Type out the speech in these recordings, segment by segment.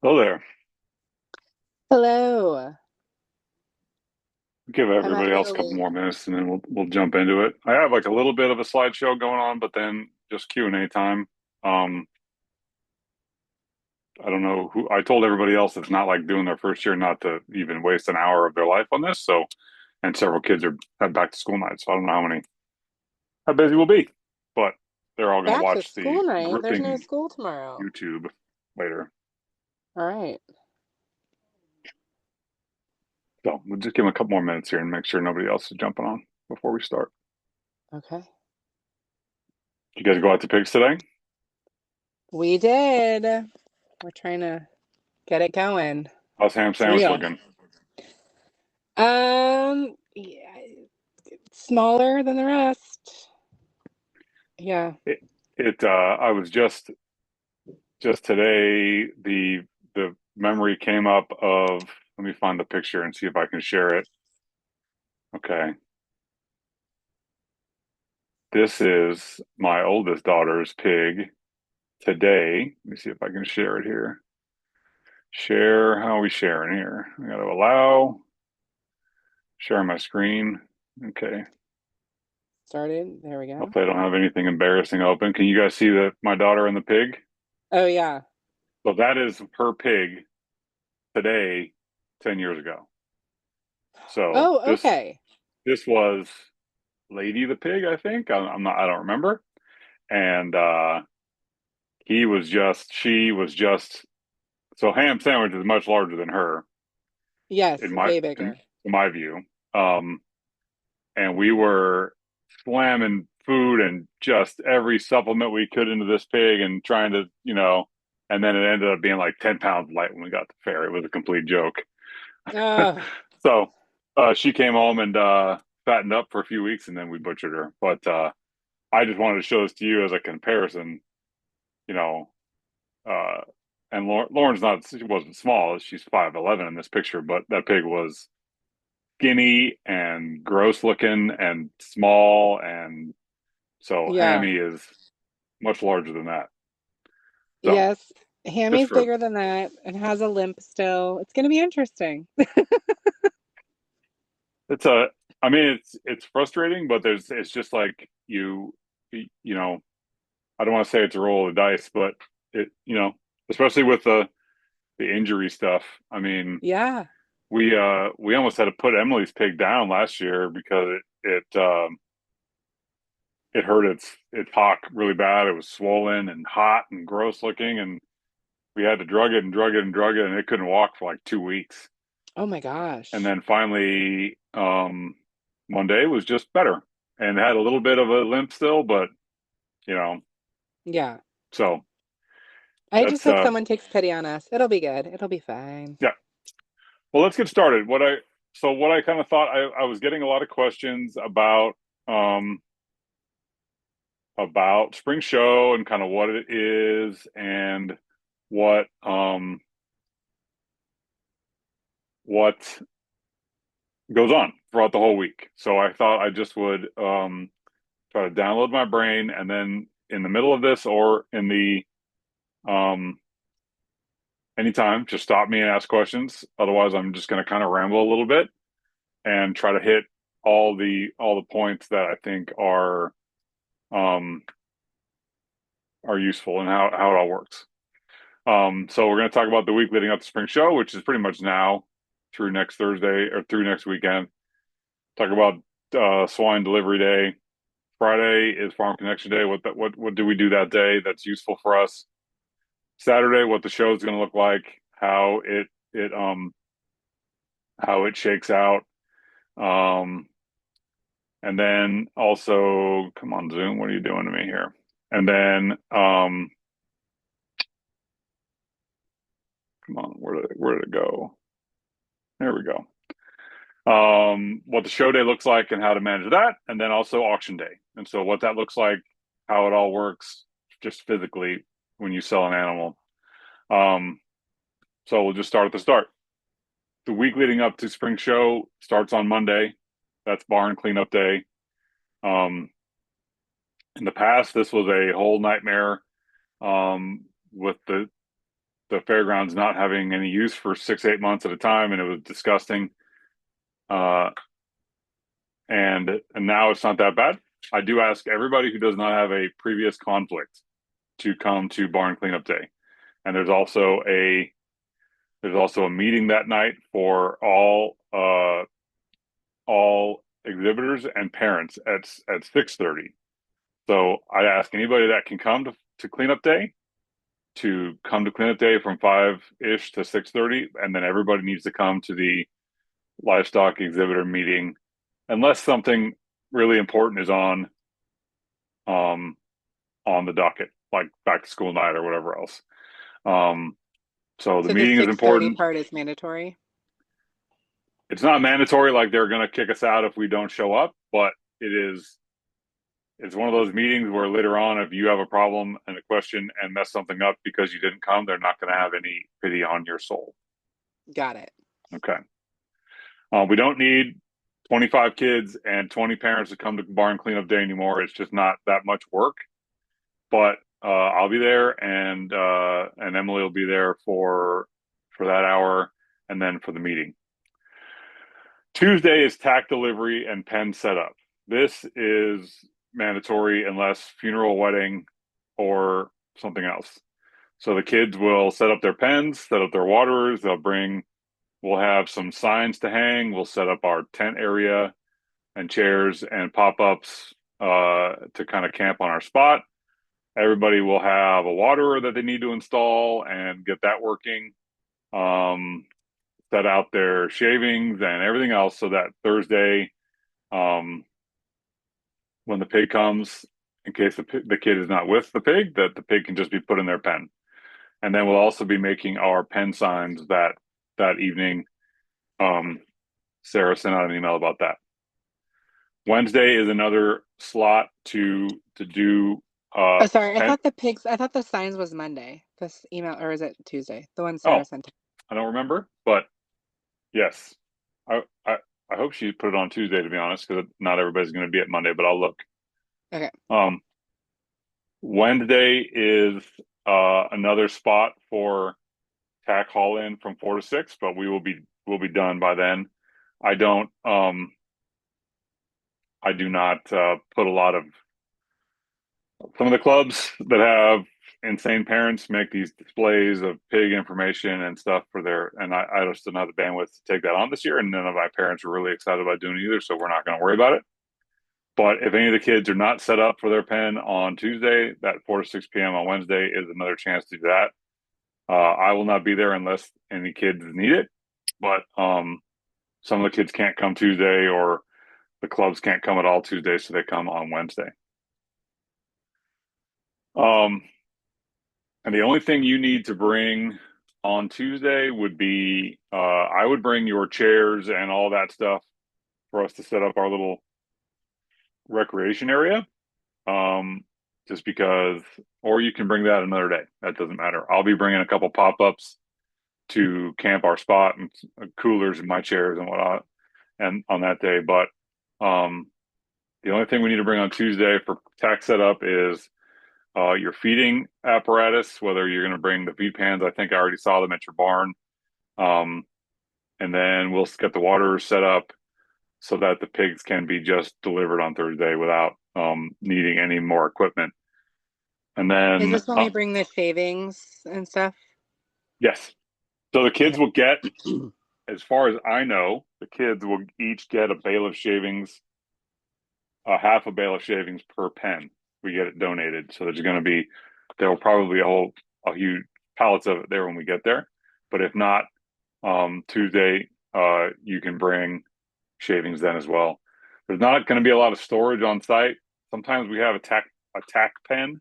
Oh, there. Hello. Give I'm at everybody else a couple Italy. more minutes, and then we'll jump into it. I have like a little bit of a slideshow going on, but then just Q&A time. Um, I don't know who I told everybody else that's not like doing their first year not to even waste an hour of their life on this. So, and several kids are have back to school night, so I don't know how busy we'll be, but they're all going to Back to watch the school night. There's no gripping school tomorrow. YouTube later. All right. So we'll just give them a couple more minutes here and make sure nobody else is jumping on before we start. Okay. You guys go out to pigs today? We did. We're trying to get it going. How's ham It's sandwich real. looking? Yeah, smaller than the rest. Yeah. I was just today the memory came up of, let me find the picture and see if I can share it. Okay. This is my oldest daughter's pig today. Let me see if I can share it here. Share, how are we sharing here? I gotta allow, share my screen. Okay. Started. There we go. Hopefully I don't have anything embarrassing open. Can you guys see my daughter and the pig? Oh, yeah. So that is her pig today, 10 years ago. So Oh, okay. this was Lady the pig, I think. I'm not, I don't remember. And she was just, so ham sandwich is much larger than her Yes, in way in bigger. my view. Um, and we were slamming food and just every supplement we could into this pig and trying to, and then it ended up being like 10 pounds light when we got to fair. It was a complete joke. Oh, So she came home and fattened up for a few weeks and then we butchered her. But I just wanted to show this to you as a comparison, you know, uh, and Lauren's not, she wasn't small. She's 5'11" in this picture, but that pig was skinny and gross looking and small. And so yeah. Hammy is much larger than that. So Yes. just Hammy's for, bigger than that and has a limp still. It's going to be interesting. it's a, I mean, it's frustrating, but it's just like you know, I don't want to say it's a roll of the dice, but especially with the injury stuff. I mean, Yeah. we almost had to put Emily's pig down last year because it hurt its hock really bad. It was swollen and hot and gross looking, and we had to drug it and drug it and drug it, and it couldn't walk for like 2 weeks. Oh my And gosh. then finally, one day was just better and had a little bit of a limp still, but you know, Yeah. so I just that's hope someone takes pity on us. It'll be good. It'll be fine. yeah. Well, let's get started. What I kind of thought I was getting a lot of questions um about spring show and kind of what it is and what what goes on throughout the whole week. So I thought I just would try to download my brain and then in the middle of this or in the um anytime, just stop me and ask questions. Otherwise, I'm just going to kind of ramble a little bit and try to hit all the points that I think um are useful and how it all works. So we're going to talk about the week leading up to spring show, which is pretty much now through next Thursday or through next weekend. Talk about swine delivery day. Friday is Farm Connection Day. What do we do that day that's useful for us? Saturday, what the show is going to look like, how it shakes out, um, and then also, come on Zoom, what are you doing to me here? And then, come on, where did it go? There we go. What the show day looks like and how to manage that, and then also auction day. And so what that looks like, how it all works, just physically when you sell an animal. Um, so we'll just start at the start. The week leading up to spring show starts on Monday. That's barn cleanup day. Um, in the past, this was a whole nightmare with the the fairgrounds not having any use for 6, 8 months at a time, and it was disgusting. Uh, and now it's not that bad. I do ask everybody who does not have a previous conflict to come to barn cleanup day. And there's also a meeting that night for all exhibitors and parents at 6:30. So I ask anybody that can come to cleanup day to come to cleanup day from 5 ish to 6:30, and then everybody needs to come to the livestock exhibitor meeting unless something really important is um on the docket, like back to school night or whatever else. Um, so the So the meeting is 6:30 important. part is mandatory. It's not mandatory, like they're going to kick us out if we don't show up, but it is. It's one of those meetings where later on, if you have a problem and a question and mess something up because you didn't come, they're not going to have any pity on your soul. Got it. Okay. We don't need 25 kids and 20 parents to come to barn cleanup day anymore. It's just not that much work. But I'll be there, and Emily will be there for that hour, and then for the meeting. Tuesday is tack delivery and pen setup. This is mandatory unless funeral, wedding, or something else. So the kids will set up their pens, set up their waterers. We'll have some signs to hang. We'll set up our tent area and chairs and pop-ups to kind of camp on our spot. Everybody will have a waterer that they need to install and get that working. Um, Set out their shavings and everything else so that Thursday, um, when the pig comes, in case the kid is not with the pig, that the pig can just be put in their pen. And then we'll also be making our pen signs that evening. Um, Sarah sent out an email about that. Wednesday is another slot to do Oh, sorry. pen. I thought the signs was Monday. This email, or is it Tuesday? The one Oh, Sarah sent. I don't remember, but yes, I I, I hope she put it on Tuesday to be honest, because not everybody's going to be at Monday, but I'll look. Okay. Um, Wednesday is another spot for tack haul in from 4 to 6, but we'll be done by then. I don't I do not put a lot of some of the clubs that have insane parents make these displays of pig information and stuff for their, and I just didn't have the bandwidth to take that on this year, and none of my parents were really excited about doing it either, so we're not going to worry about it. But if any of the kids are not set up for their pen on Tuesday, that 4 to 6 p.m. on Wednesday is another chance to do that. I will not be there unless any kids need it, but some of the kids can't come Tuesday, or the clubs can't come at all Tuesday, so they come on Wednesday. Um, and the only thing you need to bring on Tuesday would be I would bring your chairs and all that stuff for us to set up our little recreation area. Um, just because, or you can bring that another day. That doesn't matter. I'll be bringing a couple pop ups to camp our spot and coolers and my chairs and whatnot, and on that day. But um, the only thing we need to bring on Tuesday for tack setup is your feeding apparatus, whether you're going to bring the feed pans. I think I already saw them at your barn. Um, and then we'll get the water set up so that the pigs can be just delivered on Thursday without needing any more equipment. And Is then, this when we bring the shavings and stuff? yes, so the kids Okay. will get, as far as I know, the kids will each get a bale of shavings, a half a bale of shavings per pen. We get it donated. So there will probably be a huge pallets of it there when we get there. But if not, Tuesday, you can bring shavings then as well. There's not going to be a lot of storage on site. Sometimes we have a tack pen,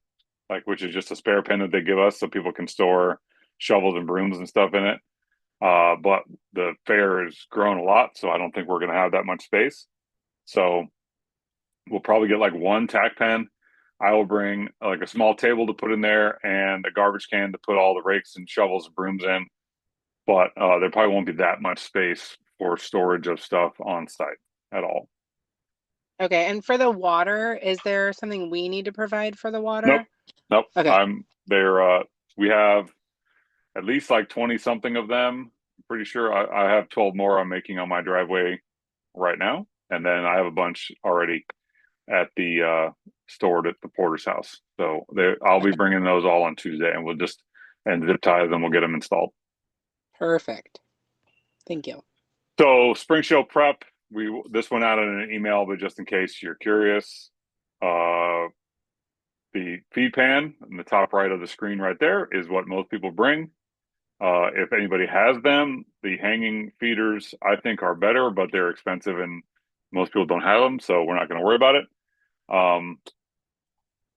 like which is just a spare pen that they give us so people can store shovels and brooms and stuff in it. But the fair has grown a lot, so I don't think we're going to have that much space. So we'll probably get like one tack pen. I will bring like a small table to put in there and a garbage can to put all the rakes and shovels and brooms in. But there probably won't be that much space for storage of stuff on site at all. Okay. And for the water, is there something we need to provide for the Nope, water? nope. Okay. I'm there. We have. at least like 20 something of them. I'm pretty sure I have 12 more I'm making on my driveway right now. And then I have a bunch already at the stored at the porter's house. So I'll be Okay. bringing those all on Tuesday, and we'll just and zip ties and we'll get them installed. Perfect. Thank you. So spring show prep, we this went out in an email, but just in case you're curious, uh, the feed pan in the top right of the screen right there is what most people bring. If anybody has them, the hanging feeders I think are better, but they're expensive and most people don't have them, so we're not going to worry about it. Um,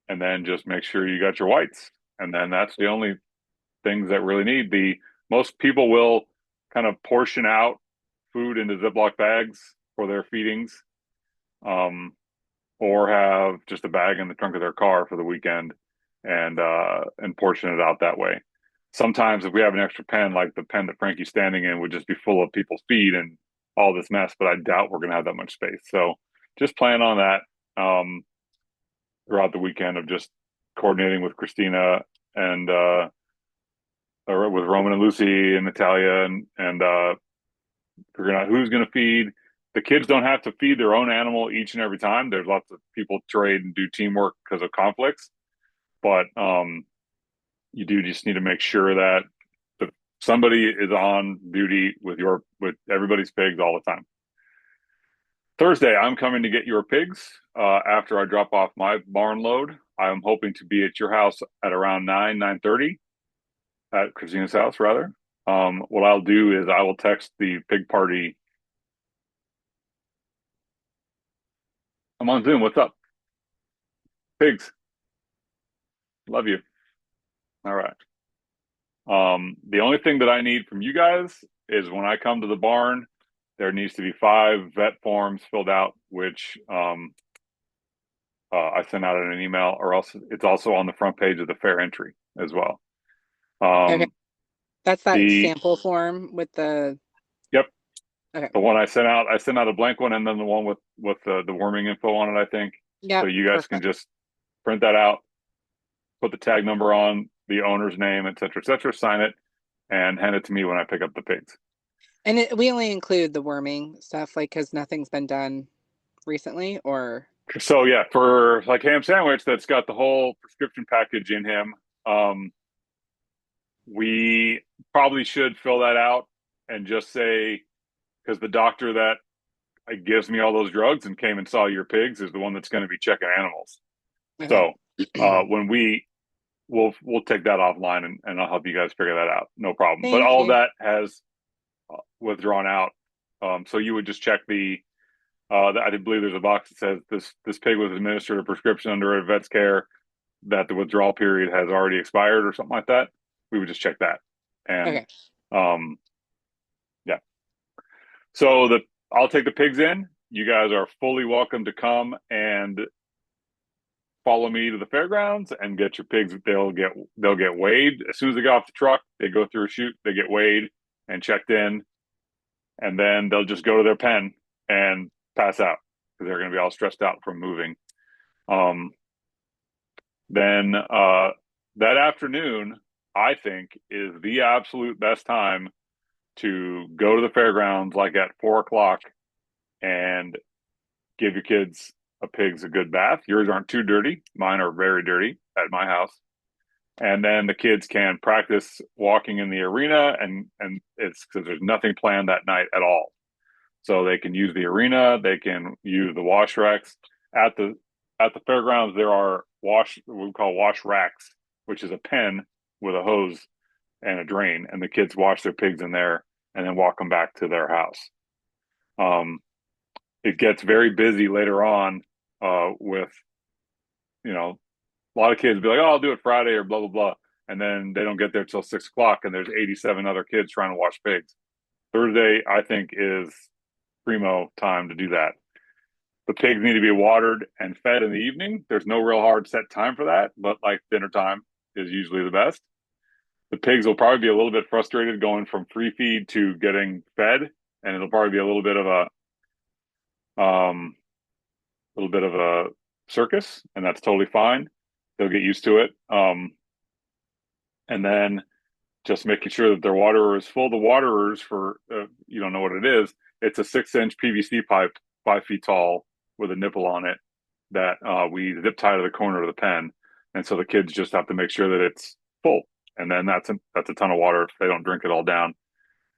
and then just make sure you got your whites, and then that's the only things that really need. The most people will kind of portion out food into Ziploc bags for their feedings, um, or have just a bag in the trunk of their car for the weekend and portion it out that way. Sometimes if we have an extra pen, like the pen that Frankie's standing in, would just be full of people's feed and all this mess. But I doubt we're going to have that much space. So just plan on that throughout the weekend of just coordinating with Christina and or with Roman and Lucy and Natalia and figuring out who's going to feed. The kids don't have to feed their own animal each and every time. There's lots of people trade and do teamwork because of conflicts, but you do just need to make sure that the, somebody is on duty with everybody's pigs all the time. Thursday, I'm coming to get your pigs after I drop off my barn load. I'm hoping to be at your house at around 9:30 at Christina's house, rather. What I'll do is I will text the pig party. I'm on Zoom. What's up? Pigs. Love you. All right. The only thing that I need from you guys is when I come to the barn, there needs to be 5 vet forms filled out, which I sent out in an email, or else it's also on the front page of the fair entry as well. Okay. Um, That's that the sample form with the, Yep, okay. the one I sent out a blank one, and then the one with the worming info on it, I think. So Yep. you guys can Perfect. just print that out, put the tag number on the owner's name, et cetera, sign it, and hand it to me when I pick up the pigs. And we only include the worming stuff, like, because nothing's been done recently, or, So yeah, for like ham sandwich that's got the whole prescription package in him, we probably should fill that out and just say because the doctor that gives me all those drugs and came and saw your pigs is the one that's going to be checking animals. okay. So when we'll take that offline and I'll help you guys figure that out. No problem. But Thank all of you. that has withdrawn out. So you would just check I believe there's a box that says this pig was administered a prescription under a vet's care that the withdrawal period has already expired or something like that. We would just check that. And Okay. um, yeah. So I'll take the pigs in. You guys are fully welcome to come and follow me to the fairgrounds and get your pigs. They'll get weighed as soon as they get off the truck. They go through a chute. They get weighed and checked in, and then they'll just go to their pen and pass out because they're going to be all stressed out from moving. Um, then that afternoon, I think, is the absolute best time to go to the fairgrounds, like at 4 o'clock, and give your kids pigs a good bath. Yours aren't too dirty. Mine are very dirty at my house. And then the kids can practice walking in the arena, and it's because there's nothing planned that night at all. So they can use the arena, they can use the wash racks at the fairgrounds. There are what we call wash racks, which is a pen with a hose and a drain, and the kids wash their pigs in there and then walk them back to their house. It gets very busy later on with a lot of kids be like, "Oh, I'll do it Friday" or blah blah blah, and then they don't get there till 6 o'clock, and there's 87 other kids trying to wash pigs. Thursday, I think, is primo time to do that. The pigs need to be watered and fed in the evening. There's no real hard set time for that, but like dinner time is usually the best. The pigs will probably be a little bit frustrated going from free feed to getting fed, and it'll probably be a little bit of a circus, and that's totally fine. They'll get used to it. And then just making sure that their waterer is full. The waterers, for you don't know what it is, it's a 6-inch PVC pipe, 5 feet tall, with a nipple on it that we zip tie to the corner of the pen, and so the kids just have to make sure that it's full, and then that's a ton of water if they don't drink it all down.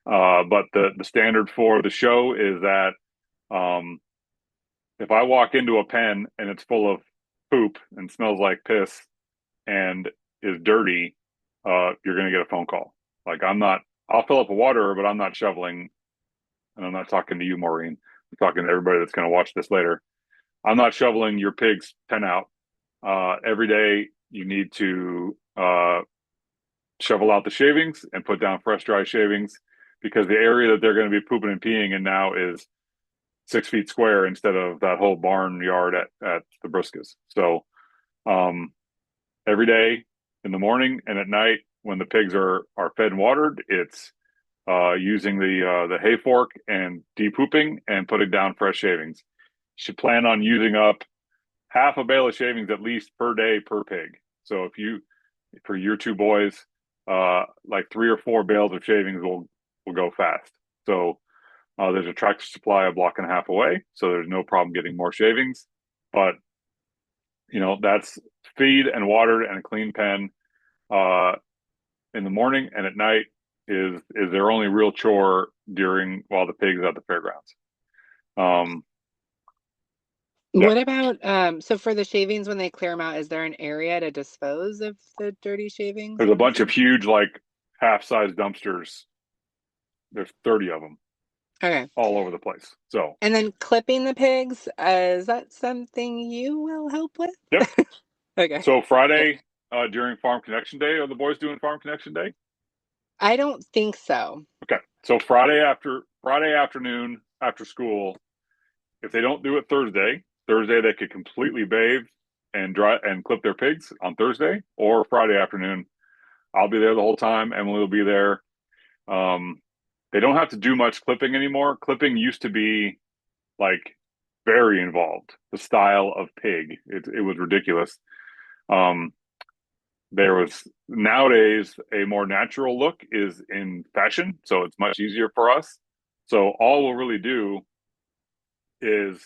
But the standard for the show is that um, if I walk into a pen and it's full of poop and smells like piss and is dirty, you're going to get a phone call. Like I'm not, I'll fill up a water, but I'm not shoveling. And I'm not talking to you, Maureen. I'm talking to everybody that's going to watch this later. I'm not shoveling your pig's pen out. Every day you need to shovel out the shavings and put down fresh, dry shavings because the area that they're going to be pooping and peeing in now is 6 feet square instead of that whole barn yard at the Briskas. So um, every day in the morning and at night when the pigs are fed and watered, it's using the hay fork and de-pooping and putting down fresh shavings. You should plan on using up half a bale of shavings at least per day per pig. So if you for your two boys, like 3 or 4 bales of shavings will go fast. So there's a tractor supply a block and a half away, so there's no problem getting more shavings. But that's feed and watered and a clean pen uh, in the morning and at night is their only real chore during while the pig's at the fairgrounds. Um, yeah, What about so for the shavings when they clear them out, is there an area to dispose of the dirty shavings, there's a would you bunch of say? huge like half-size dumpsters. There's 30 of them Okay. all over the place. So And then clipping the pigs, is that something you will help with? yep. Okay. So Good. Friday during Farm Connection Day, are the boys doing Farm Connection Day? I don't think so. Okay. So Friday afternoon after school, if they don't do it Thursday they could completely bathe and dry and clip their pigs on Thursday, or Friday afternoon. I'll be there the whole time. Emily will be there. Um, they don't have to do much clipping anymore. Clipping used to be like very involved. The style of pig, it was ridiculous. Um, there was nowadays a more natural look is in fashion, so it's much easier for us. So all we'll really do is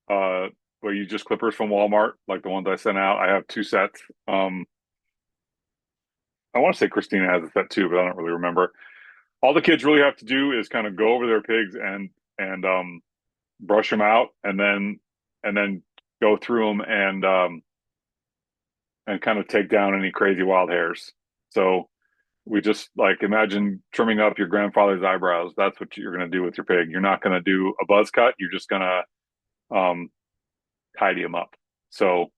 well, you just clippers from Walmart, like the ones I sent out. I have 2 sets. I want to say Christina has a set too, but I don't really remember. All the kids really have to do is kind of go over their pigs and brush them out, and then go through them and kind of take down any crazy wild hairs. So we just like imagine trimming up your grandfather's eyebrows. That's what you're going to do with your pig. You're not going to do a buzz cut. You're just going to tidy them up. So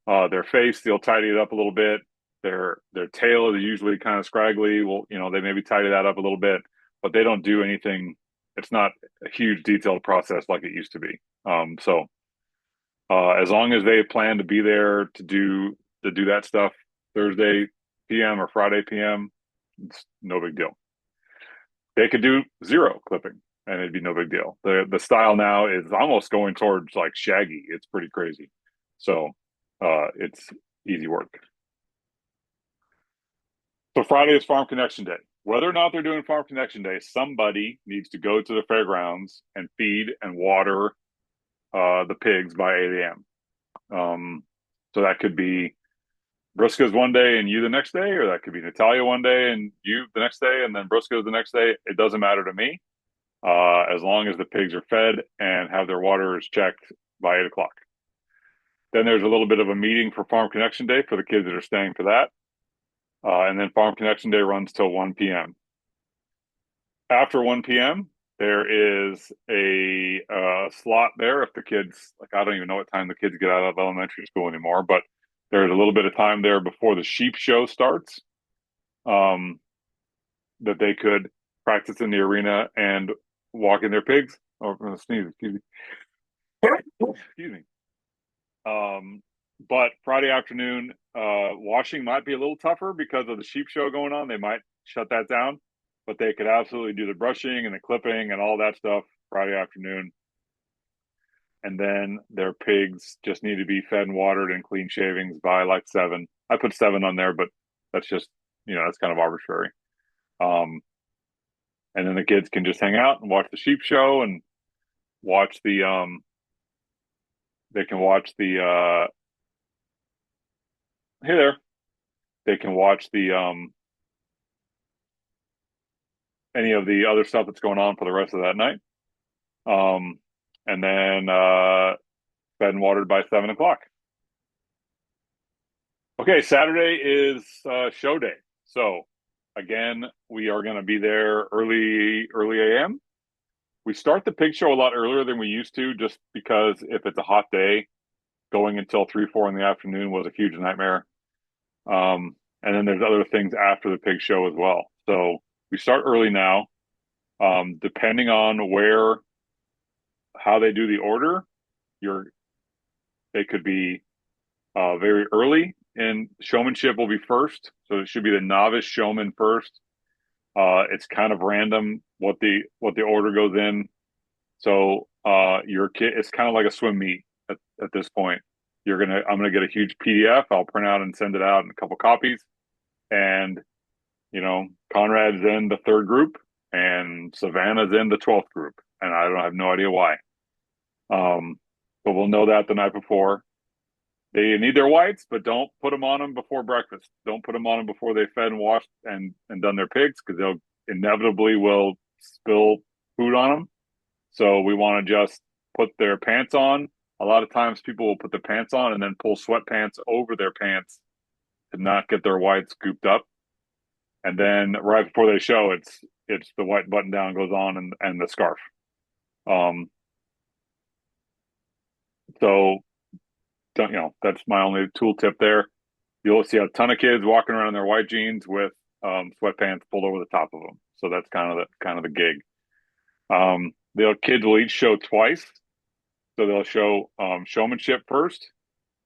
their face, they'll tidy it up a little bit. Their tail is usually kind of scraggly. Well, they maybe tidy that up a little bit, but they don't do anything. It's not a huge detailed process like it used to be. So as long as they plan to be there to do that stuff Thursday PM or Friday PM, it's no big deal. They could do zero clipping and it'd be no big deal. The style now is almost going towards like shaggy. It's pretty crazy. So it's easy work. So Friday is Farm Connection Day. Whether or not they're doing Farm Connection Day, somebody needs to go to the fairgrounds and feed and water the pigs by 8 a.m. So that could be Briscoe's one day and you the next day, or that could be Natalia one day and you the next day, and then Briscoe's the next day. It doesn't matter to me, as long as the pigs are fed and have their waters checked by 8 o'clock. Then there's a little bit of a meeting for Farm Connection Day for the kids that are staying for that, and then Farm Connection Day runs till 1 p.m. After 1 p.m., there is a slot there if the kids, like, I don't even know what time the kids get out of elementary school anymore, but there's a little bit of time there before the sheep show starts, um, that they could practice in the arena and walk in their pigs. Oh, I'm going to sneeze. Excuse me. Excuse me. But Friday afternoon, washing might be a little tougher because of the sheep show going on. They might shut that down, but they could absolutely do the brushing and the clipping and all that stuff Friday afternoon. And then their pigs just need to be fed and watered and clean shavings by like 7. I put 7 on there, but that's just, that's kind of arbitrary. Um, and then the kids can just hang out and watch the sheep show and watch the they can watch the hey there they can watch the any of the other stuff that's going on for the rest of that night. Um, and then fed and watered by 7 o'clock. Okay, Saturday is show day. So again, we are going to be there early AM. We start the pig show a lot earlier than we used to, just because if it's a hot day, going until 3, 4 in the afternoon was a huge nightmare. And then there's other things after the pig show as well. So we start early now. Depending on how they do the order, you're they could be very early, and showmanship will be first. So it should be the novice showman first. It's kind of random what the order goes in. So your kid, it's kind of like a swim meet at this point. I'm gonna get a huge PDF. I'll print out and send it out in a couple copies. And Conrad's in the third group, and Savannah's in the 12th group, and I have no idea why. But we'll know that the night before. They need their whites, but don't put them on them before breakfast. Don't put them on them before they fed and washed and done their pigs, because they'll inevitably will spill food on them. So we want to just put their pants on. A lot of times people will put their pants on and then pull sweatpants over their pants to not get their whites scooped up. And then right before they show, it's the white button down goes on and the scarf. Um, so that's my only tool tip there. You'll see a ton of kids walking around in their white jeans with sweatpants pulled over the top of them. So that's kind of the gig. The kids will each show twice. So they'll show showmanship first.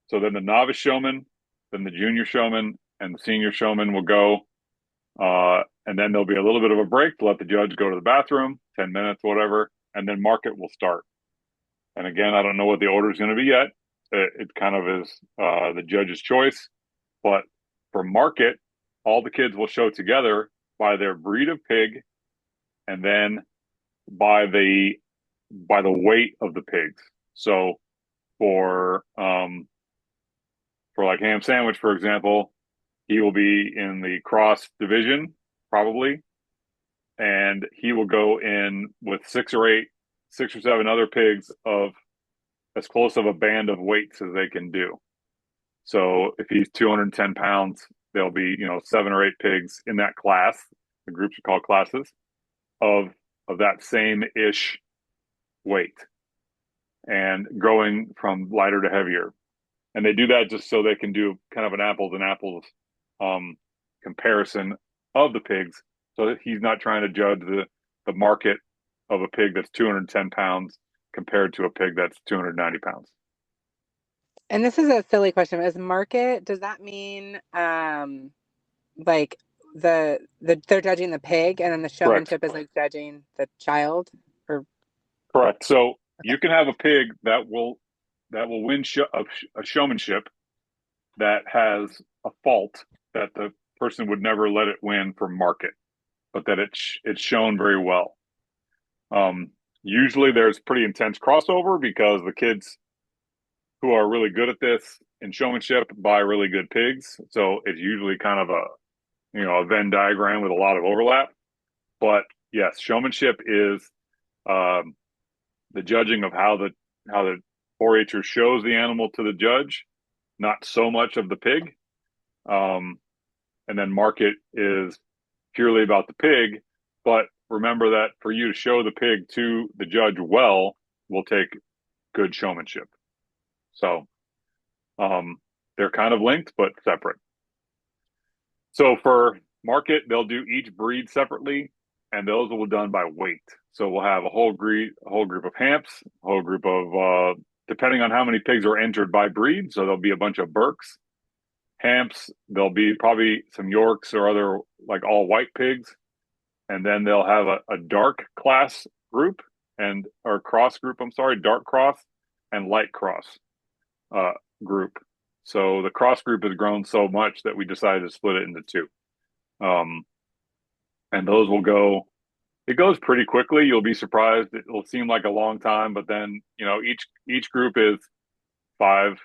So then the novice showman, then the junior showman, and the senior showman will go. And then there'll be a little bit of a break to let the judge go to the bathroom, 10 minutes, whatever, and then market will start. And again, I don't know what the order is going to be yet. It kind of is the judge's choice. But for market, all the kids will show together by their breed of pig, and then by the weight of the pigs. So for like ham sandwich, for example, he will be in the cross division probably, and he will go in with 6 or 7 other pigs of as close of a band of weights as they can do. So if he's 210 pounds, there'll be 7 or 8 pigs in that class. The groups are called classes of that same ish weight, and going from lighter to heavier. And they do that just so they can do kind of an apples and apples comparison of the pigs, so that he's not trying to judge the market of a pig that's 210 pounds compared to a pig that's 290 pounds. And this is a silly question. Is market, does that mean like they're judging the pig and then the Correct. showmanship is like judging the child? Or Correct. So okay. you can have a pig that will win a showmanship that has a fault that the person would never let it win for market, but that it's shown very well. Usually there's pretty intense crossover because the kids who are really good at this in showmanship buy really good pigs. So it's usually kind of a Venn diagram with a lot of overlap. But yes, showmanship is um, the judging of how the 4-H'er shows the animal to the judge, not so much of the pig. Um, and then market is purely about the pig. But remember that for you to show the pig to the judge well will take good showmanship. So they're kind of linked but separate. So for market, they'll do each breed separately, and those will be done by weight. So we'll have a whole group of hamps, a whole group of depending on how many pigs are entered by breed. So there'll be a bunch of Berks, hamps. There'll be probably some Yorks or other like all white pigs, and then they'll have a dark class group or cross group. I'm sorry, dark cross and light cross uh, group. So the cross group has grown so much that we decided to split it into two. Um, and those will go. It goes pretty quickly. You'll be surprised. It'll seem like a long time, but then each group is five,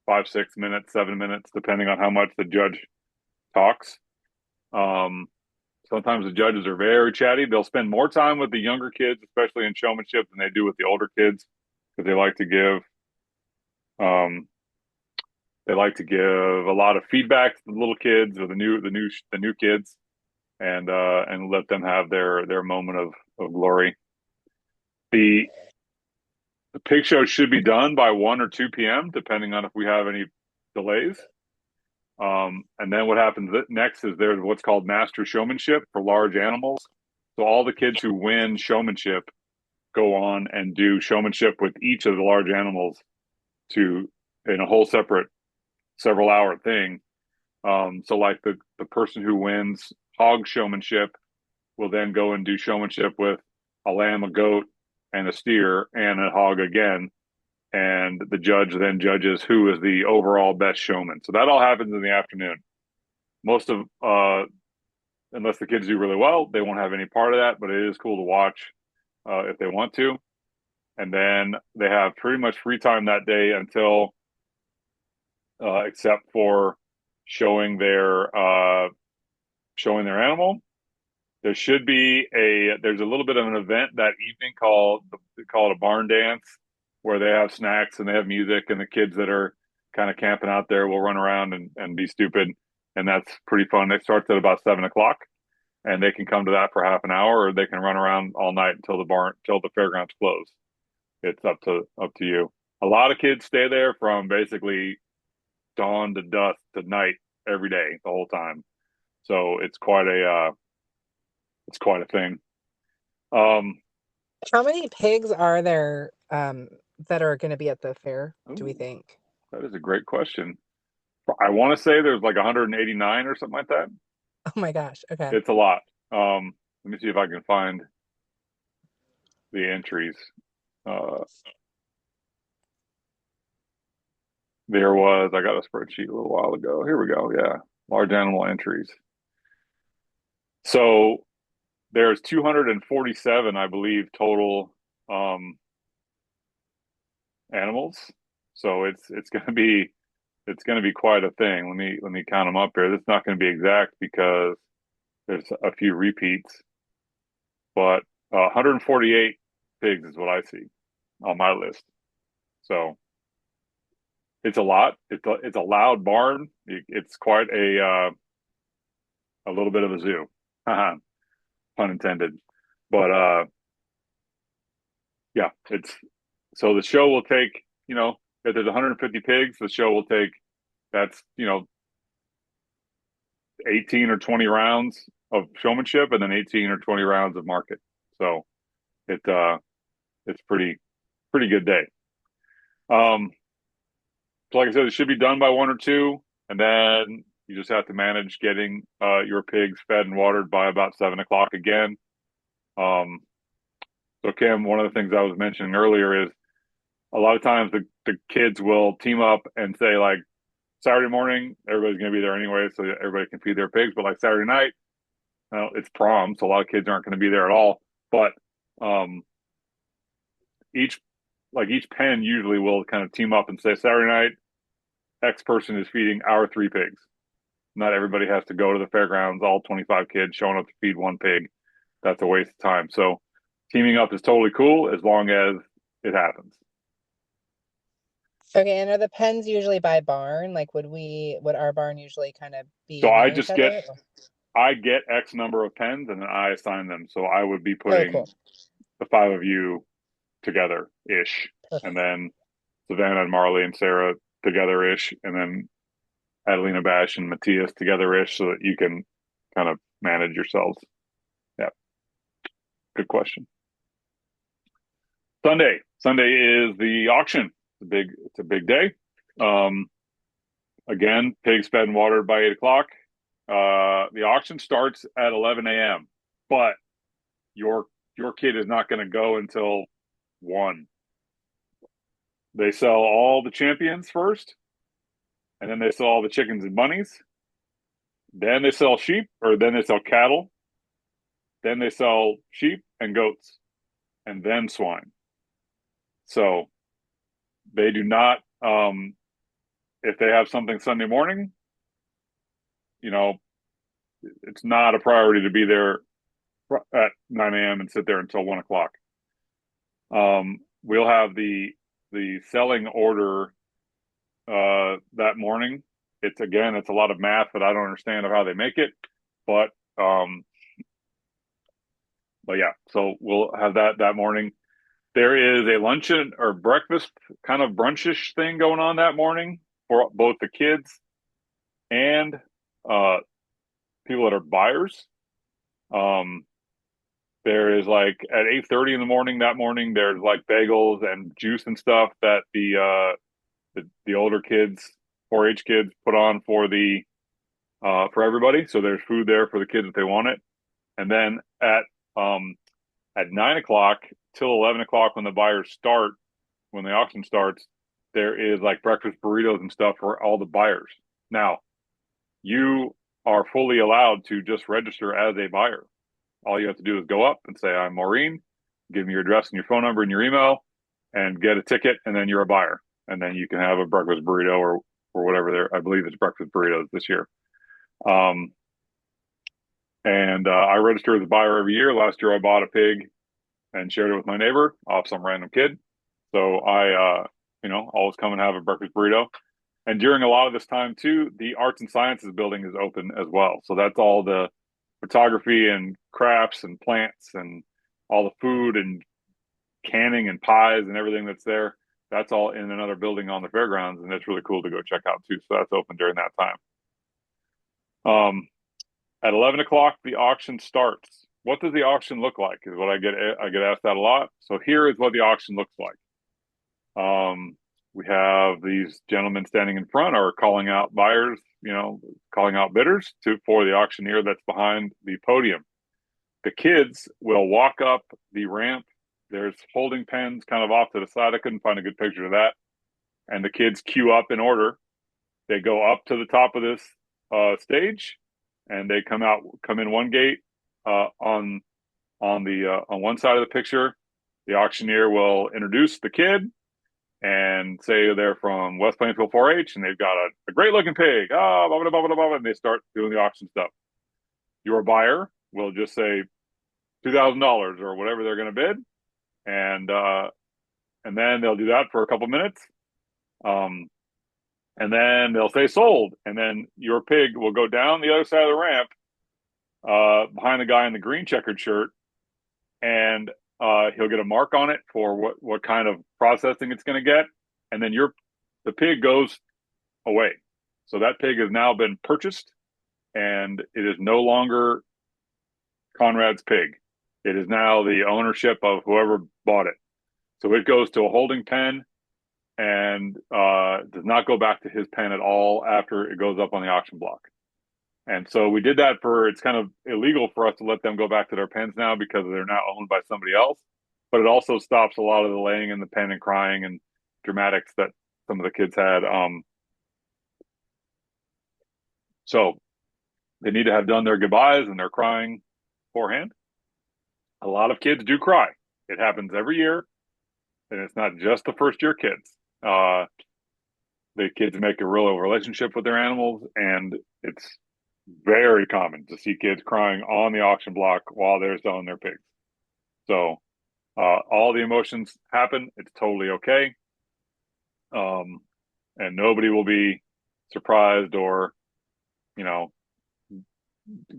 5, 6 minutes, 7 minutes, depending on how much the judge talks. Um, Sometimes the judges are very chatty. They'll spend more time with the younger kids, especially in showmanship, than they do with the older kids because um, they like to give a lot of feedback to the little kids or the new kids, and let them have their moment of glory. The the pig show should be done by 1 or 2 p.m., depending on if we have any delays. And then what happens next is there's what's called master showmanship for large animals. So all the kids who win showmanship go on and do showmanship with each of the large animals to in a whole separate several hour thing. So like the person who wins hog showmanship will then go and do showmanship with a lamb, a goat, and a steer and a hog again. And the judge then judges who is the overall best showman. So that all happens in the afternoon. Most of unless the kids do really well, they won't have any part of that, but it is cool to watch if they want to. And then they have pretty much free time that day until except for showing their animal. There's a little bit of an event that evening called a barn dance where they have snacks and they have music and the kids that are kind of camping out there will run around and be stupid, and that's pretty fun. It starts at about 7 o'clock, and they can come to that for half an hour, or they can run around all night until the fairgrounds close. It's up to you. A lot of kids stay there from basically dawn to dusk to night every day, the whole time. So it's quite a thing. Um, How many pigs are there that are going to be at the fair, do we ooh, think? that is a great question. I want to say there's like 189 or something like that. Oh my gosh. Okay. It's a lot. Let me see if I can find the entries. Uh, I got a spreadsheet a little while ago. Here we go. Yeah. Large animal entries. So there's 247, I believe, total um, animals. So it's going to be quite a thing. Let me count them up here. It's not going to be exact because there's a few repeats, but 148 pigs is what I see on my list. So it's a lot. It's a loud barn. It's quite a little bit of a zoo, pun intended. But yeah, it's so the show will take if there's 150 pigs, the show will take that's 18 or 20 rounds of showmanship and then 18 or 20 rounds of market. So it it's pretty good day. Um, so like I said, it should be done by 1 or 2, and then you just have to manage getting your pigs fed and watered by about 7 o'clock again. Um, so Kim, one of the things I was mentioning earlier is a lot of times the kids will team up and say like Saturday morning everybody's going to be there anyway, so everybody can feed their pigs. But like Saturday night, it's prom, so a lot of kids aren't going to be there at all. But um, each each pen usually will kind of team up and say Saturday night X person is feeding our 3 pigs. Not everybody has to go to the fairgrounds, all 25 kids showing up to feed one pig. That's a waste of time. So teaming up is totally cool as long as it happens. Okay, and are the pens usually by barn? Like would our barn usually kind of So be near each other? I get X number of pens and then I assign them. So I would be Oh, putting cool. the 5 of you together ish, and Perfect. then Savannah and Marley and Sarah together ish, and then Adelina Bash and Matthias together ish, so that you can kind of manage yourselves. Yeah, good question. Sunday is the auction. It's a big day. Um, Again, pigs fed and watered by 8 o'clock. The auction starts at 11 a.m., but your your kid is not going to go until 1. They sell all the champions first, and then they sell all the chickens and bunnies. Then they sell sheep, or then they sell cattle, then they sell sheep and goats, and then swine. So they do not. If they have something Sunday morning, you know, it's not a priority to be there at 9 a.m. and sit there until 1 o'clock. We'll have the selling order that morning. It's a lot of math that I don't understand of how they make it, but um, but yeah. So we'll have that morning. There is a luncheon or breakfast kind of brunchish thing going on that morning for both the kids and uh, people that are buyers. Um, there is like at 8:30 in the morning that morning. There's like bagels and juice and stuff that the older kids, 4-H kids, put on for everybody. So there's food there for the kids if they want it. And then um, at 9 o'clock till 11 o'clock when the auction starts, there is like breakfast burritos and stuff for all the buyers. Now, you are fully allowed to just register as a buyer. All you have to do is go up and say, I'm Maureen, give me your address and your phone number and your email, and get a ticket, and then you're a buyer. And then you can have a breakfast burrito or whatever there. I believe it's breakfast burritos this year. Um, and I register as a buyer every year. Last year I bought a pig and shared it with my neighbor off some random kid. So I always come and have a breakfast burrito. And during a lot of this time too, the Arts and Sciences building is open as well. So that's all the photography and crafts and plants and all the food and canning and pies and everything that's there. That's all in another building on the fairgrounds, and that's really cool to go check out too. So that's open during that time. Um, at 11 o'clock, the auction starts. What does the auction look like? Is what I get asked that a lot. So here is what the auction looks like. We have these gentlemen standing in front are calling out buyers, calling out bidders for the auctioneer that's behind the podium. The kids will walk up the ramp. There's holding pens kind of off to the side. I couldn't find a good picture of that. And the kids queue up in order. They go up to the top of this stage, and they come in one gate on one side of the picture. The auctioneer will introduce the kid and say they're from West Plainfield 4-H and they've got a great looking pig. Oh, blah, blah, blah, blah, blah, and they start doing the auction stuff. Your buyer will just say $2,000 or whatever they're going to bid, and then they'll do that for a couple minutes, and then they'll say sold, and then your pig will go down the other side of the ramp behind the guy in the green checkered shirt, and he'll get a mark on it for what kind of processing it's going to get, and then the pig goes away. So that pig has now been purchased, and it is no longer Conrad's pig. It is now the ownership of whoever bought it. So it goes to a holding pen and does not go back to his pen at all after it goes up on the auction block. And so we did that it's kind of illegal for us to let them go back to their pens now because they're now owned by somebody else. But it also stops a lot of the laying in the pen and crying and dramatics that some of the kids had. So they need to have done their goodbyes and their crying beforehand. A lot of kids do cry. It happens every year, and it's not just the first year kids. The kids make a real relationship with their animals, and it's very common to see kids crying on the auction block while they're selling their pigs. So all the emotions happen. It's totally okay. And nobody will be surprised or,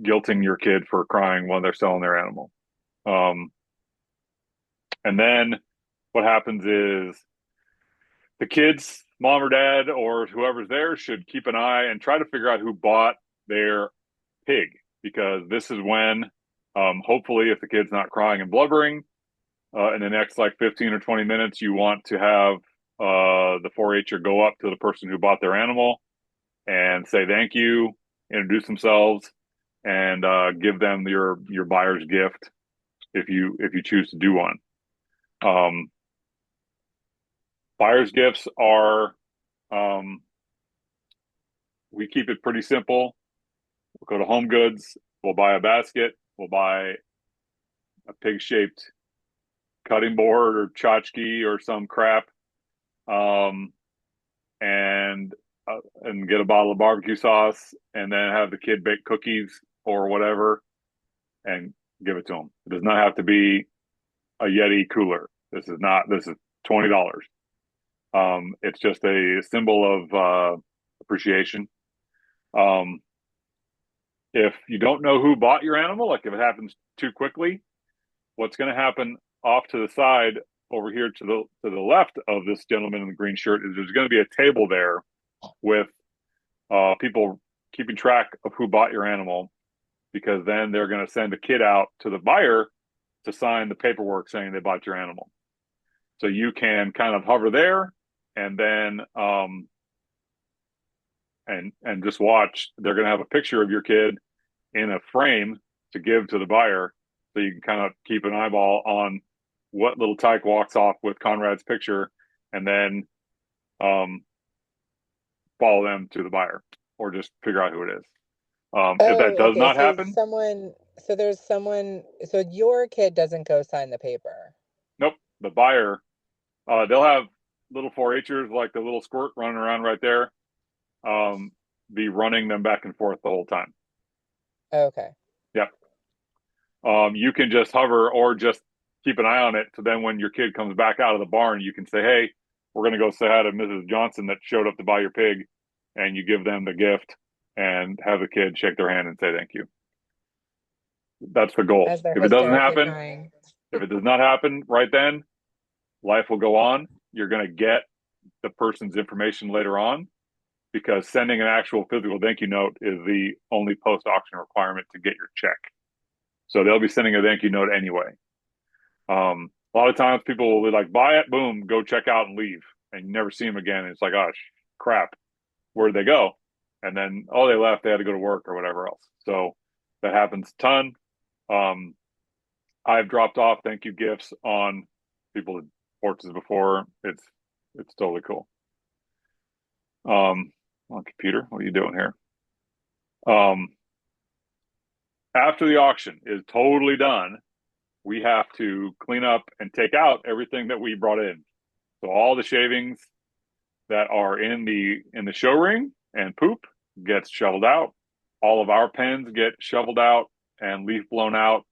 guilting your kid for crying while they're selling their animal. And then what happens is the kids, mom or dad or whoever's there, should keep an eye and try to figure out who bought their pig, because this is when, hopefully, if the kid's not crying and blubbering, in the next like 15 or 20 minutes, you want to have the 4-H'er go up to the person who bought their animal and say thank you, introduce themselves, and give them your buyer's gift if you choose to do one. Buyer's gifts are, we keep it pretty simple. We'll go to Home Goods. We'll buy a basket. We'll buy a pig-shaped cutting board or tchotchke or some crap, um, and get a bottle of barbecue sauce, and then have the kid bake cookies or whatever, and give it to them. It does not have to be a Yeti cooler. This is not. This is $20. It's just a symbol of appreciation. Um, if you don't know who bought your animal, like if it happens too quickly, what's going to happen off to the side over here to the left of this gentleman in the green shirt is there's going to be a table there with people keeping track of who bought your animal, because then they're going to send a kid out to the buyer to sign the paperwork saying they bought your animal. So you can kind of hover there and then and just watch. They're going to have a picture of your kid in a frame to give to the buyer, so you can kind of keep an eyeball on what little tyke walks off with Conrad's picture, and then um, follow them to the buyer, or just figure out who it is. If that Oh, does okay. not happen, So there's someone, so your kid doesn't go sign the paper. nope, the buyer, they'll have little 4-Hers like the little squirt running around right there, um, be running them back and forth the whole time. Okay. Yep. You can just hover or just keep an eye on it. So then when your kid comes back out of the barn, you can say, hey, we're going to go say hi to Mrs. Johnson that showed up to buy your pig. And you give them the gift and have the kid shake their hand and say thank you. That's the goal. As they're If it doesn't hysterically happen, crying. if it does not happen right then, life will go on. You're going to get the person's information later on, because sending an actual physical thank you note is the only post auction requirement to get your check. So they'll be sending a thank you note anyway. A lot of times people will be like, buy it, boom, go check out and leave, and you never see them again. And it's like, oh, crap, where'd they go? And then, oh, they left, they had to go to work or whatever else. So that happens a ton. Um, I've dropped off thank you gifts on people's porches before. It's totally cool. On computer, what are you doing here? Um, After the auction is totally done, we have to clean up and take out everything that we brought in. So all the shavings that are in the show ring and poop gets shoveled out. All of our pens get shoveled out and leaf blown out.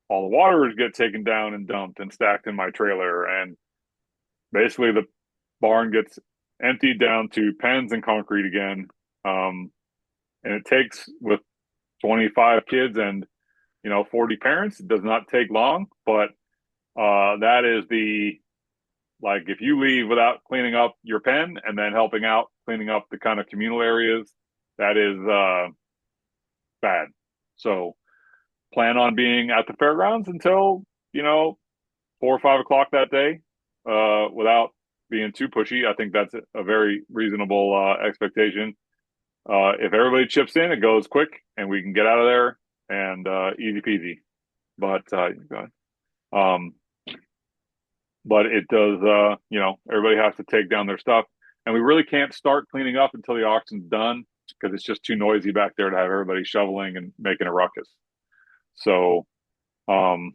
All the waters get taken down and dumped and stacked in my trailer. And basically the barn gets emptied down to pens and concrete again. And it takes, with 25 kids and 40 parents, it does not take long, but that is the, like, if you leave without cleaning up your pen and then helping out cleaning up the kind of communal areas, that is bad. So plan on being at the fairgrounds until 4 or 5 o'clock that day, without being too pushy. I think that's a very reasonable expectation. If everybody chips in, it goes quick and we can get out of there, and easy peasy. But um, but it does, everybody has to take down their stuff, and we really can't start cleaning up until the auction's done, because it's just too noisy back there to have everybody shoveling and making a ruckus. So, um,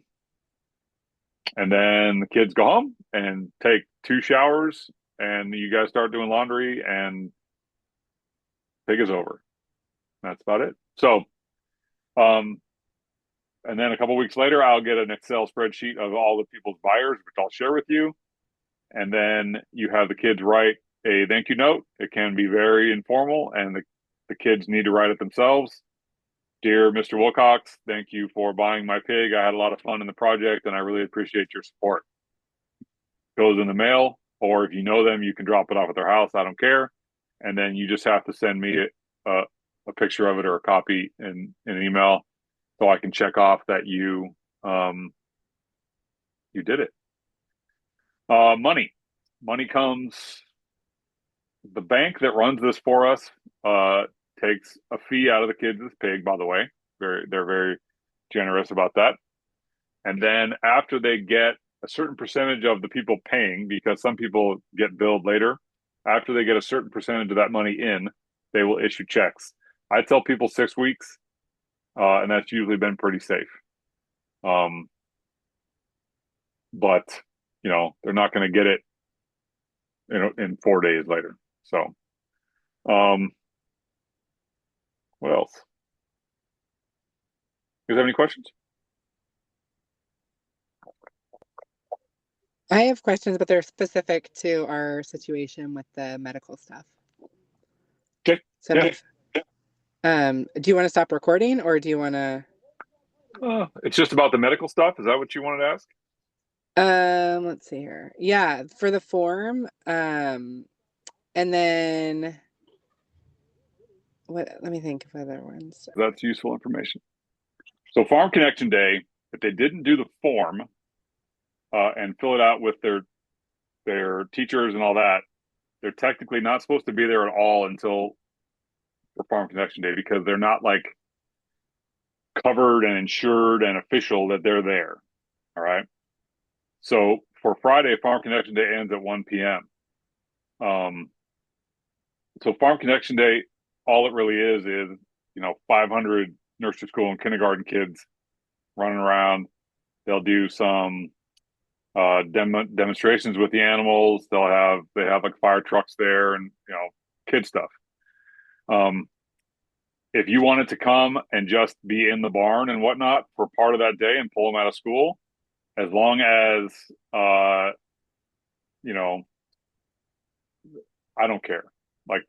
and then the kids go home and take 2 showers, and you guys start doing laundry, and pig is over. That's about it. So, um, and then a couple weeks later, I'll get an Excel spreadsheet of all the people's buyers, which I'll share with you. And then you have the kids write a thank you note. It can be very informal, and the kids need to write it themselves. Dear Mr. Wilcox, thank you for buying my pig. I had a lot of fun in the project, and I really appreciate your support. Goes in the mail, or if you know them, you can drop it off at their house. I don't care. And then you just have to send me a picture of it or a copy in an email, so I can check off that you did it. Money comes. The bank that runs this for us takes a fee out of the kids' pig. By the way, they're very generous about that. And then after they get a certain percentage of the people paying, because some people get billed later, after they get a certain percentage of that money in, they will issue checks. I tell people 6 weeks, and that's usually been pretty safe. Um, but they're not going to get it, in 4 days later. So, um, what else? You guys have any questions? I have questions, but they're specific to our situation with the medical stuff. Okay. So Yeah. do you want to stop recording or do you want to It's just about the medical stuff. Is that what you wanted to ask? let's see here. Yeah, for the form. And then what let me think of other ones. That's useful information. So Farm Connection Day, if they didn't do the form and fill it out with their teachers and all that, they're technically not supposed to be there at all until for Farm Connection Day because they're not like covered and insured and official that they're there. All right. So for Friday, Farm Connection Day ends at 1 p.m. Um, so Farm Connection Day, all it really is 500 nursery school and kindergarten kids running around. They'll do some demonstrations with the animals. They have like fire trucks there and kid stuff. Um, if you wanted to come and just be in the barn and whatnot for part of that day and pull them out of school, as long as you know, I don't care. Like,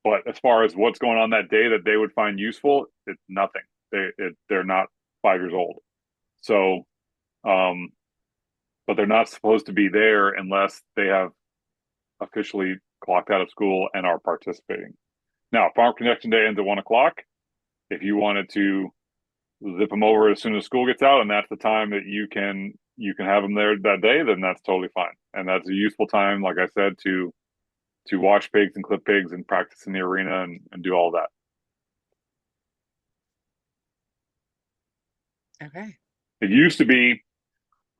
but as far as what's going on that day that they would find useful, it's nothing. They're not 5 years old, so um, but they're not supposed to be there unless they have officially clocked out of school and are participating. Now, Farm Connection Day ends at 1 o'clock. If you wanted to zip them over as soon as school gets out, and that's the time that you can have them there that day, then that's totally fine. And that's a useful time, like I said, to watch pigs and clip pigs and practice in the arena and do all that. Okay. It used to be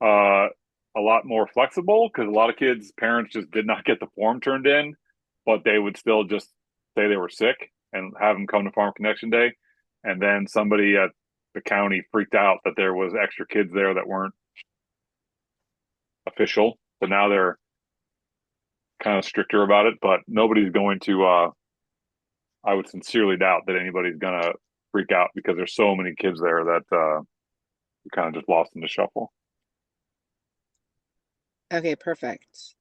uh, a lot more flexible because a lot of kids' parents just did not get the form turned in, but they would still just say they were sick and have them come to Farm Connection Day. And then somebody at the county freaked out that there was extra kids there that weren't official. So now they're kind of stricter about it, but nobody's going to, I would sincerely doubt that anybody's going to freak out because there's so many kids there that we kind of just lost in the shuffle. Okay, perfect.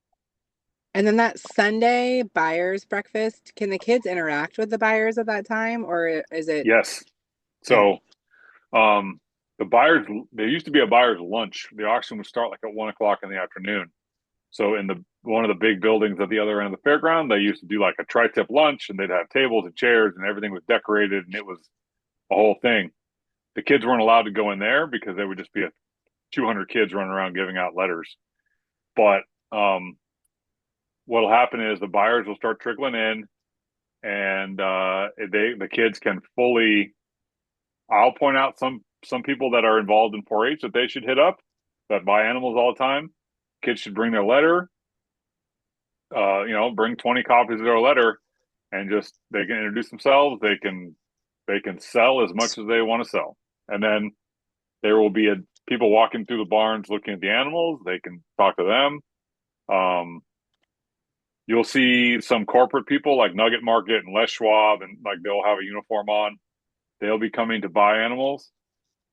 And then that Sunday buyers breakfast, can the kids interact with the buyers at that time or is it Yes. So okay. Um, the buyers, there used to be a buyer's lunch. The auction would start like at 1 o'clock in the afternoon. So in the one of the big buildings at the other end of the fairground, they used to do like a tri-tip lunch, and they'd have tables and chairs, and everything was decorated, and it was a whole thing. The kids weren't allowed to go in there because there would just be 200 kids running around giving out letters. But what'll happen is the buyers will start trickling in, and the kids can fully. I'll point out some people that are involved in 4-H that they should hit up that buy animals all the time. Kids should bring their letter. Bring 20 copies of their letter, and just they can introduce themselves. They can sell as much as they want to sell, and then there will be people walking through the barns looking at the animals. They can talk to them. Um, you'll see some corporate people like Nugget Market and Les Schwab, and like they'll have a uniform on. They'll be coming to buy animals.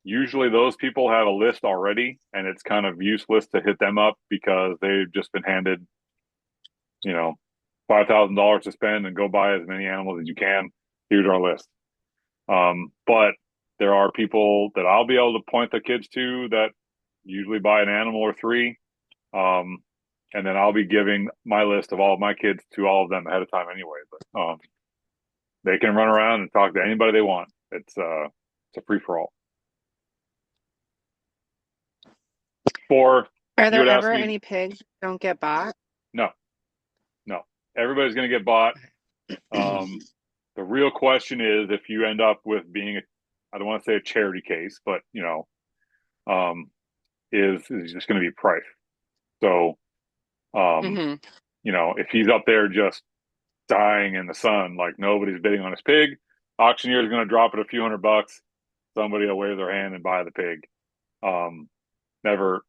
Usually those people have a list already, and it's kind of useless to hit them up because they've just been handed, you know, $5,000 to spend and go buy as many animals as you can. Here's our list. But there are people that I'll be able to point the kids to that usually buy an animal or three. Um, and then I'll be giving my list of all of my kids to all of them ahead of time anyway. But they can run around and talk to anybody they want. It's a free for all. For Are you there would ask ever me, any pigs that don't get bought? no, no, everybody's going to get bought. Um, the real question is if you end up with being I don't want to say a charity case, but um, is just going to be price. So, um, Hmm. if he's up there just dying in the sun, like nobody's bidding on his pig, auctioneer is going to drop it a few $100. Somebody will wave their hand and buy the pig. Um, never,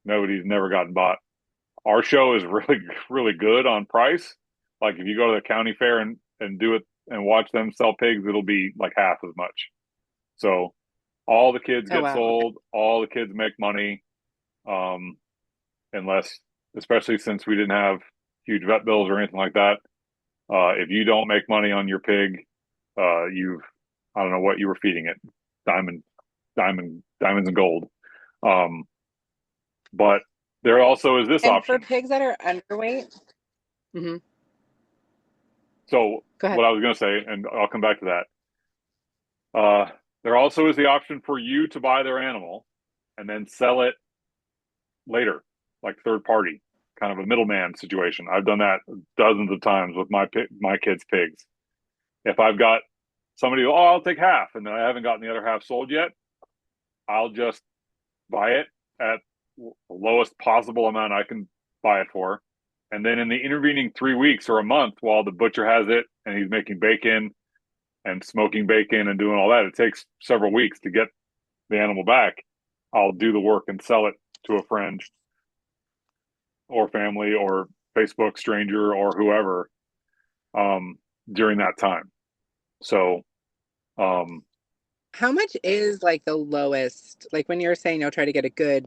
Nobody's never gotten bought. Our show is really, really good on price. Like if you go to the county fair and do it and watch them sell pigs, it'll be like half as much. So all the kids Oh get wow, okay. sold, all the kids make money, um, unless, especially since we didn't have huge vet bills or anything like that. If you don't make money on your pig, you've, I don't know what you were feeding it, diamond, diamonds and gold. Um, but there also is this And for option. pigs that are underweight, hmm So go ahead. what I was going to say, and I'll come back to that. Uh, there also is the option for you to buy their animal and then sell it later, like third party, kind of a middleman situation. I've done that dozens of times with my kids' pigs. If I've got somebody, oh, I'll take half, and then I haven't gotten the other half sold yet, I'll just buy it at the lowest possible amount I can buy it for. And then in the intervening 3 weeks or a month, while the butcher has it and he's making bacon and smoking bacon and doing all that, it takes several weeks to get the animal back. I'll do the work and sell it to a friend or family or Facebook stranger or whoever um, during that time. So, um, How much is like the lowest? Like when you're saying you'll try to get a good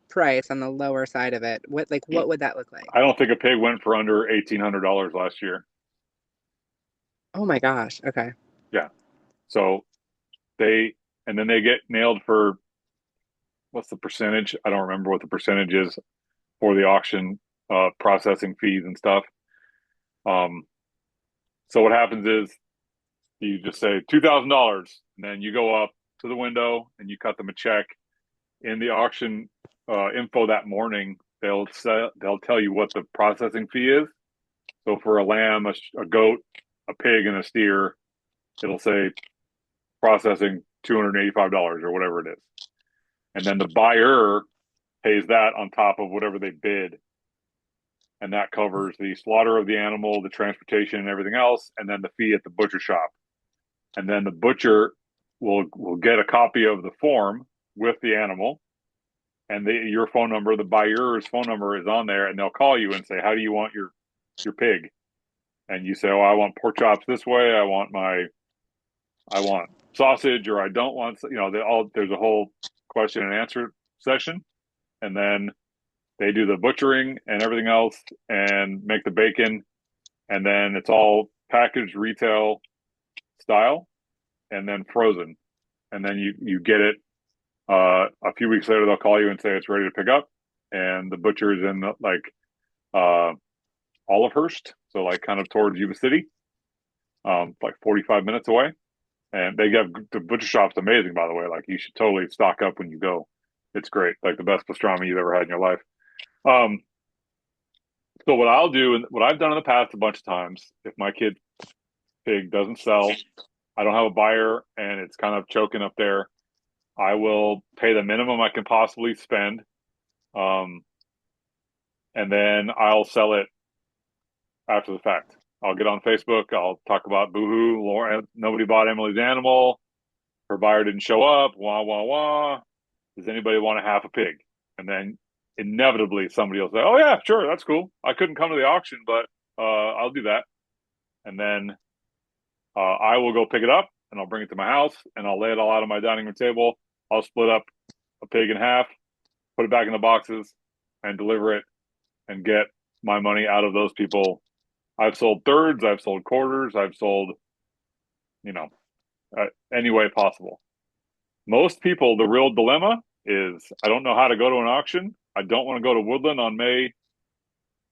price on the lower side of it, what would that look like? I don't think a pig went for under $1,800 last year. Oh my gosh. Okay. Yeah. So they, and then they get nailed for what's the percentage? I don't remember what the percentage is for the auction, processing fees and stuff. Um, so what happens is you just say $2,000, and then you go up to the window and you cut them a check. In the auction info that morning, they'll tell you what the processing fee is. So for a lamb, a goat, a pig, and a steer, it'll say processing $285 or whatever it is, and then the buyer pays that on top of whatever they bid, and that covers the slaughter of the animal, the transportation, and everything else, and then the fee at the butcher shop. And then the butcher will get a copy of the form with the animal, and your phone number, the buyer's phone number is on there, and they'll call you and say, "How do you want your pig?" And you say, "Oh, I want pork chops this way. I want sausage, or I don't want." There's a whole question and answer session, and then they do the butchering and everything else, and make the bacon, and then it's all packaged retail style, and then frozen, and then you get it. A few weeks later, they'll call you and say it's ready to pick up, and the butcher is in like uh, Olivehurst, so like kind of towards Yuba City, like 45 minutes away. And they have the butcher shop's amazing, by the way. Like you should totally stock up when you go. It's great, like the best pastrami you've ever had in your life. Um, so what I'll do, and what I've done in the past a bunch of times, if my kid pig doesn't sell, I don't have a buyer, and it's kind of choking up there, I will pay the minimum I can possibly spend, um, and then I'll sell it after the fact. I'll get on Facebook. I'll talk about boohoo, Lauren, nobody bought Emily's animal. Her buyer didn't show up. Wah wah wah. Does anybody want a half a pig? And then inevitably somebody will say, "Oh yeah, sure, that's cool. I couldn't come to the auction, but I'll do that." And then I will go pick it up and I'll bring it to my house and I'll lay it all out on my dining room table. I'll split up a pig in half, put it back in the boxes, and deliver it and get my money out of those people. I've sold thirds, I've sold quarters, I've sold, you know, any way possible. Most people, the real dilemma is I don't know how to go to an auction. I don't want to go to Woodland on May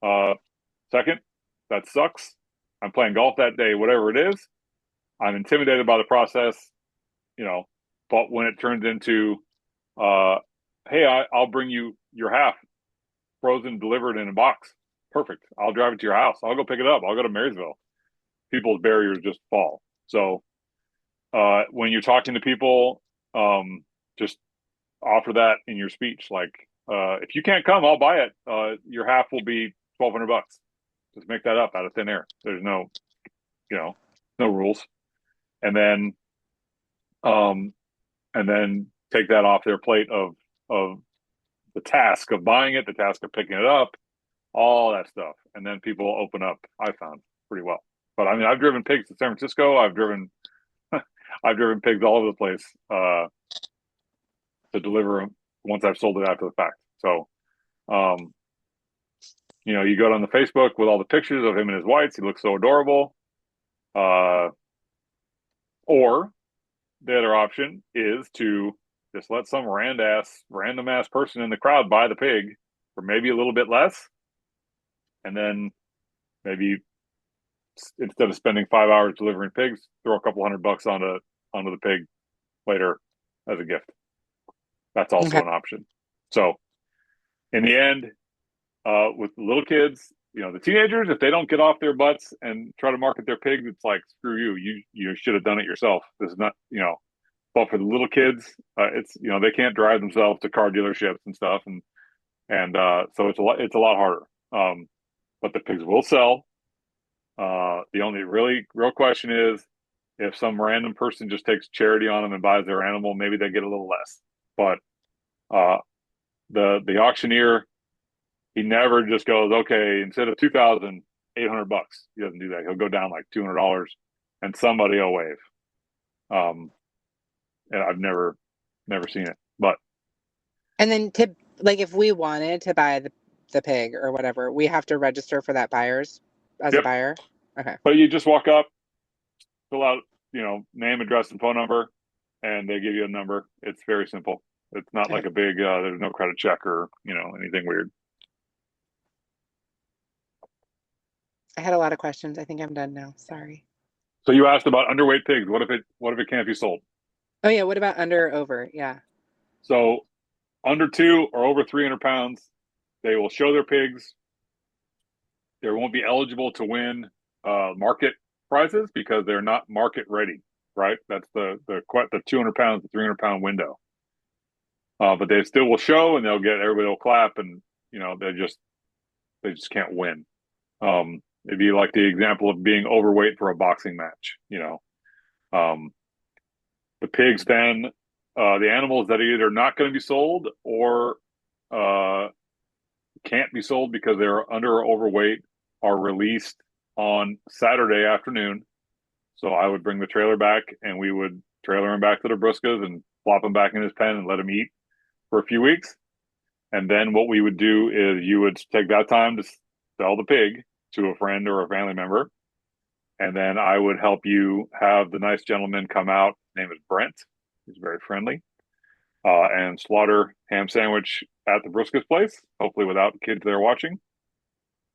2nd. That sucks. I'm playing golf that day, whatever it is. I'm intimidated by the process, you know, but when it turns into, uh, hey, I'll bring you your half frozen, delivered in a box. Perfect. I'll drive it to your house. I'll go pick it up. I'll go to Marysville. People's barriers just fall. So when you're talking to people, just offer that in your speech. Like, if you can't come, I'll buy it. Your half will be $1,200. Just make that up out of thin air. There's no, you know, no rules. And then, um, and then take that off their plate of the task of buying it, the task of picking it up, all that stuff, and then people open up. I found pretty well. But I mean, I've driven pigs to San Francisco. I've driven pigs all over the place to deliver them once I've sold it after the fact. So, um, you go on the Facebook with all the pictures of him and his whites. He looks so adorable. Uh, or the other option is to just let some random ass person in the crowd buy the pig for maybe a little bit less, and then maybe instead of spending 5 hours delivering pigs, throw a couple $100 onto the pig later as a gift. That's also Okay. an option. So in the end, with the little kids, the teenagers, if they don't get off their butts and try to market their pigs, it's like screw you. You should have done it yourself. This is not. But for the little kids, it's they can't drive themselves to car dealerships and stuff, and so it's a lot harder. But the pigs will sell. The only really real question is if some random person just takes charity on them and buys their animal, maybe they get a little less. But uh, the auctioneer, he never just goes, okay, instead of $2,800, he doesn't do that. He'll go down like $200, and somebody will waive. Um, and I've never seen it, but And then to like if we wanted to buy the pig or whatever, we have to register for that buyers as a yep. buyer. Okay. But you just walk up, fill out, name, address, and phone number, and they give you a number. It's very simple. It's not Okay. like a big. There's no credit check or anything weird. I had a lot of questions. I think I'm done now. Sorry. So you asked about underweight pigs. What if it can't be sold? Oh yeah, what about under or over? Yeah. So under 2 or over 300 pounds, they will show their pigs. They won't be eligible to win market prizes because they're not market ready. Right? That's the 200 pounds to 300 pound window. But they still will show, and everybody will clap, and they just can't win. It'd be like the example of being overweight for a boxing match. Um, the pigs then, the animals that are either not going to be sold or uh, can't be sold because they're under or overweight are released on Saturday afternoon. So I would bring the trailer back, and we would trailer him back to the Bruscas and plop him back in his pen and let him eat for a few weeks. And then what we would do is you would take that time to sell the pig to a friend or a family member. And then I would help you have the nice gentleman come out. His name is Brent. He's very friendly. And slaughter ham sandwich at the Bruscas place, hopefully without kids there watching.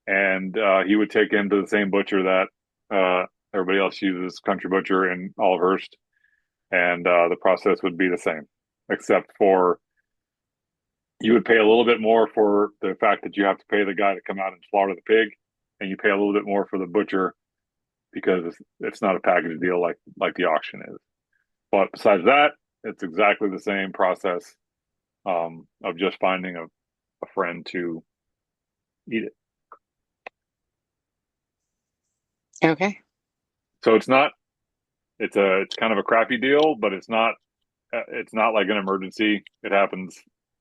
And he would take him to the same butcher that everybody else uses, Country Butcher in Olivehurst. And the process would be the same, except for you would pay a little bit more for the fact that you have to pay the guy to come out and slaughter the pig, and you pay a little bit more for the butcher because it's not a package deal like the auction is. But besides that, it's exactly the same process of just finding a friend to eat it. Okay. So it's kind of a crappy deal, but it's not like an emergency. It happens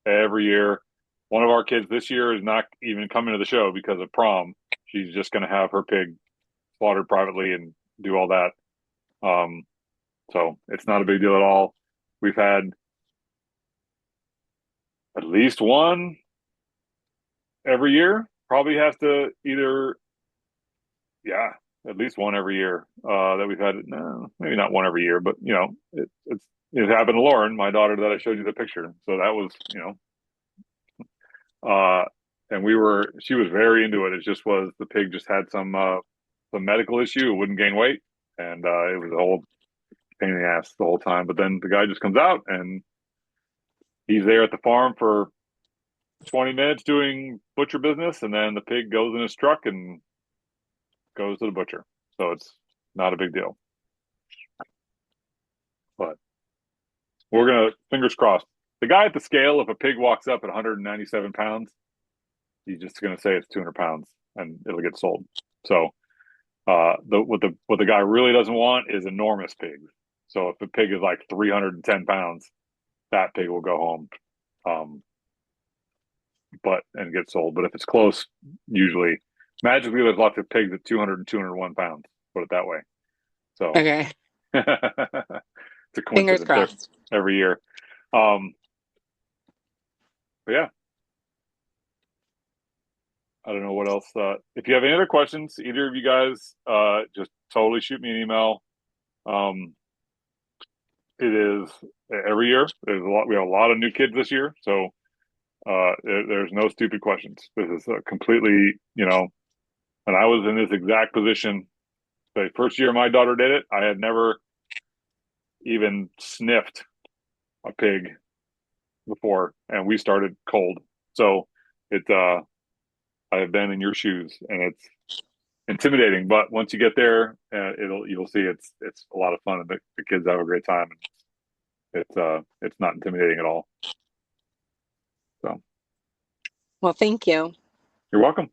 every year. One of our kids this year is not even coming to the show because of prom. She's just going to have her pig slaughtered privately and do all that. Um, so it's not a big deal at all. We've had at least one every year. Probably has to either, yeah, at least one every year that we've had. No, maybe not one every year, but it happened to Lauren, my daughter that I showed you the picture. So that was uh, and she was very into it. It just was the pig just had some medical issue. It wouldn't gain weight, and it was a whole pain in the ass the whole time. But then the guy just comes out and he's there at the farm for 20 minutes doing butcher business, and then the pig goes in his truck and goes to the butcher. So it's not a big deal. But we're gonna fingers crossed. The guy at the scale, if a pig walks up at 197 pounds, he's just gonna say it's 200 pounds and it'll get sold. So what the guy really doesn't want is enormous pigs. So if the pig is like 310 pounds, that pig will go home. Um, and get sold. But if it's close, usually magically there's lots of pigs at 200 and 201 pounds. Put it that way. So Okay. it's a Fingers coincidence crossed. every year. Um, but yeah, I don't know what else. If you have any other questions, either of you guys, just totally shoot me an email. Um, it is every year. There's a lot. We have a lot of new kids this year, so there's no stupid questions. This is completely, and I was in this exact position the first year my daughter did it. I had never even sniffed a pig before, and we started cold. So it, I have been in your shoes, and it's intimidating. But once you get there, you'll see it's a lot of fun, and the kids have a great time. It's not intimidating at all. So Well, thank you. you're welcome,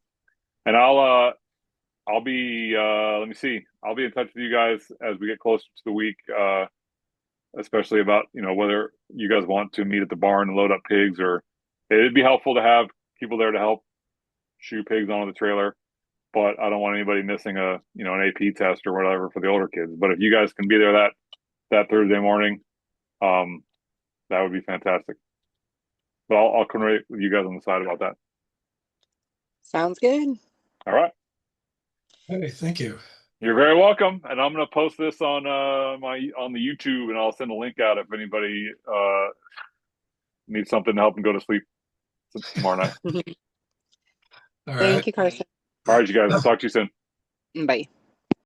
and I'll be let me see. I'll be in touch with you guys as we get closer to the week, especially about whether you guys want to meet at the barn and load up pigs, or it'd be helpful to have people there to help shoe pigs onto the trailer. But I don't want anybody missing an AP test or whatever for the older kids. But if you guys can be there that Thursday morning, um, that would be fantastic. But I'll coordinate with you guys on the side about that. Sounds good. All right. Hey, thank you. You're very welcome, and I'm going to post this on on the YouTube, and I'll send a link out if anybody needs something to help them go to sleep tomorrow night. All Thank right. you, Carson. All right, you guys. Talk to you soon. Bye.